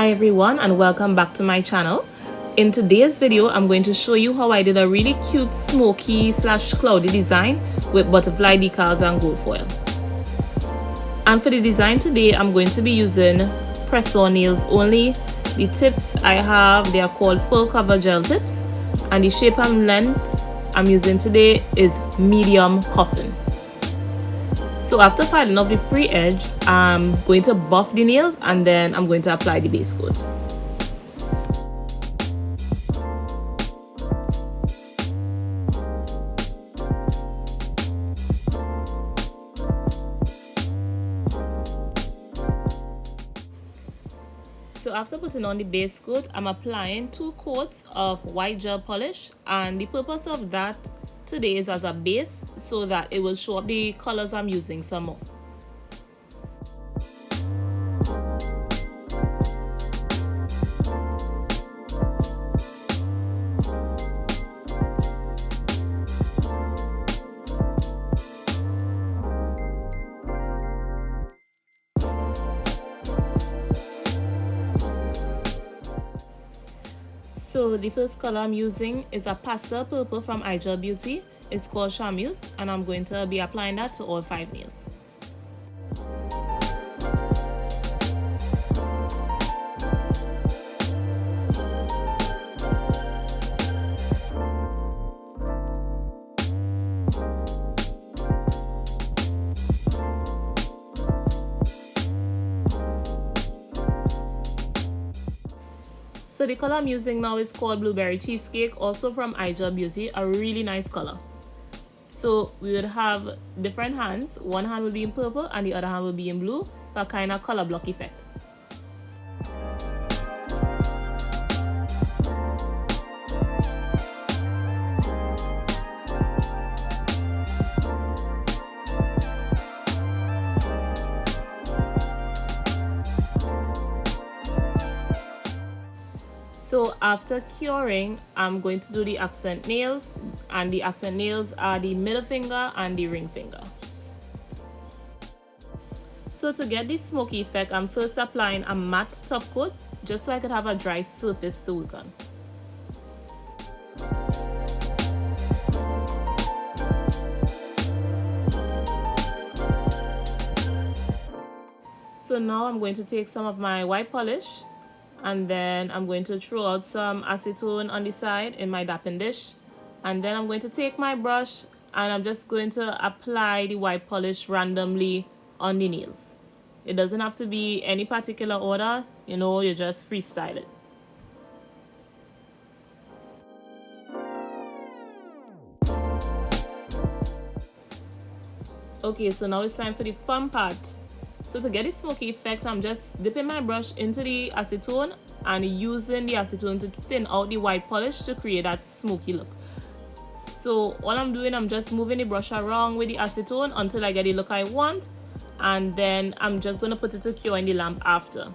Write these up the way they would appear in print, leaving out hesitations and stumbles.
Hi everyone and welcome back to my channel. In today's video I'm going to show you how I did a really cute smoky slash cloudy design with butterfly decals and gold foil. And for the design today I'm going to be using press-on nails only. The tips I have, they are called full cover gel tips, and the shape and length I'm using today is medium coffin. So after filing off the free edge, I'm going to buff the nails and then I'm going to apply the base coat. So after putting on the base coat, I'm applying 2 coats of white gel polish, and the purpose of that today is as a base so that it will show up the colors I'm using some more. So the first color I'm using is a pastel purple from iGel Beauty. It's called Charmeuse, and I'm going to be applying that to all 5 nails. So the color I'm using now is called Blueberry Cheesecake, also from iGel Beauty, a really nice color. So we would have different hands. One hand will be in purple and the other hand will be in blue for a kind of color block effect. So after curing, I'm going to do the accent nails, and the accent nails are the middle finger and the ring finger. So to get this smoky effect, I'm first applying a matte top coat just so I could have a dry surface to work on. So now I'm going to take some of my white polish, and then I'm going to throw out some acetone on the side in my dapping dish, and then I'm going to take my brush and I'm just going to apply the white polish randomly on the nails. It doesn't have to be any particular order, you just freestyle it. Okay, so now it's time for the fun part. So to get the smoky effect, I'm just dipping my brush into the acetone and using the acetone to thin out the white polish to create that smoky look. So all I'm doing, I'm just moving the brush around with the acetone until I get the look I want, and then I'm just going to put it to cure in the lamp after.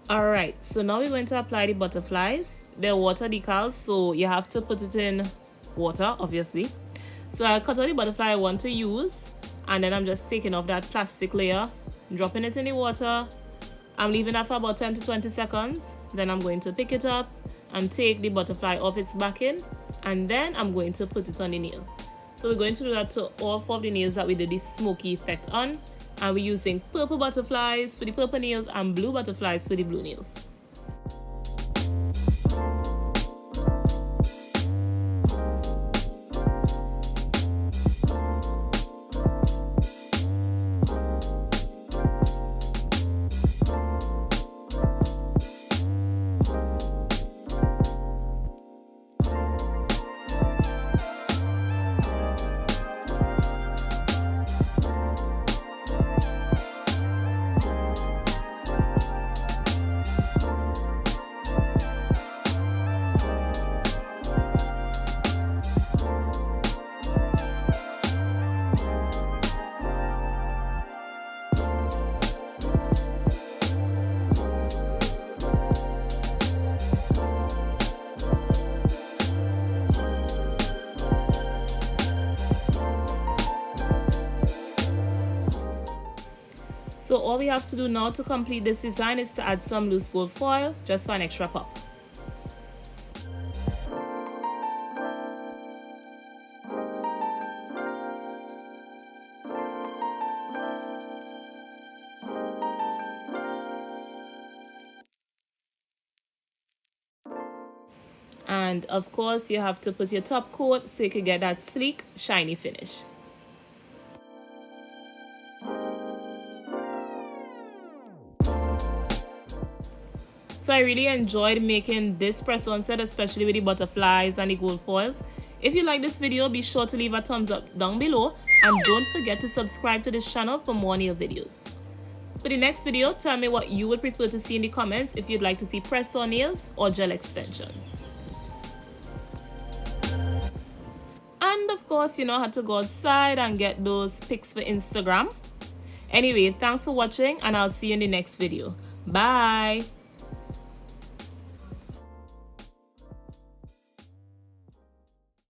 Alright, so now we're going to apply the butterflies. They're water decals, so you have to put it in water, obviously. So I cut out the butterfly I want to use, and then I'm just taking off that plastic layer, dropping it in the water. I'm leaving that for about 10 to 20 seconds. Then I'm going to pick it up and take the butterfly off its backing, and then I'm going to put it on the nail. So we're going to do that to all 4 of the nails that we did this smoky effect on. And we're using purple butterflies for the purple nails and blue butterflies for the blue nails. So all we have to do now to complete this design is to add some loose gold foil just for an extra pop. And of course you have to put your top coat so you can get that sleek, shiny finish. So I really enjoyed making this press-on set, especially with the butterflies and the gold foils. If you like this video, be sure to leave a thumbs up down below and don't forget to subscribe to this channel for more nail videos. For the next video, tell me what you would prefer to see in the comments if you'd like to see press-on nails or gel extensions. And of course, you know how to go outside and get those pics for Instagram. Anyway, thanks for watching and I'll see you in the next video. Bye!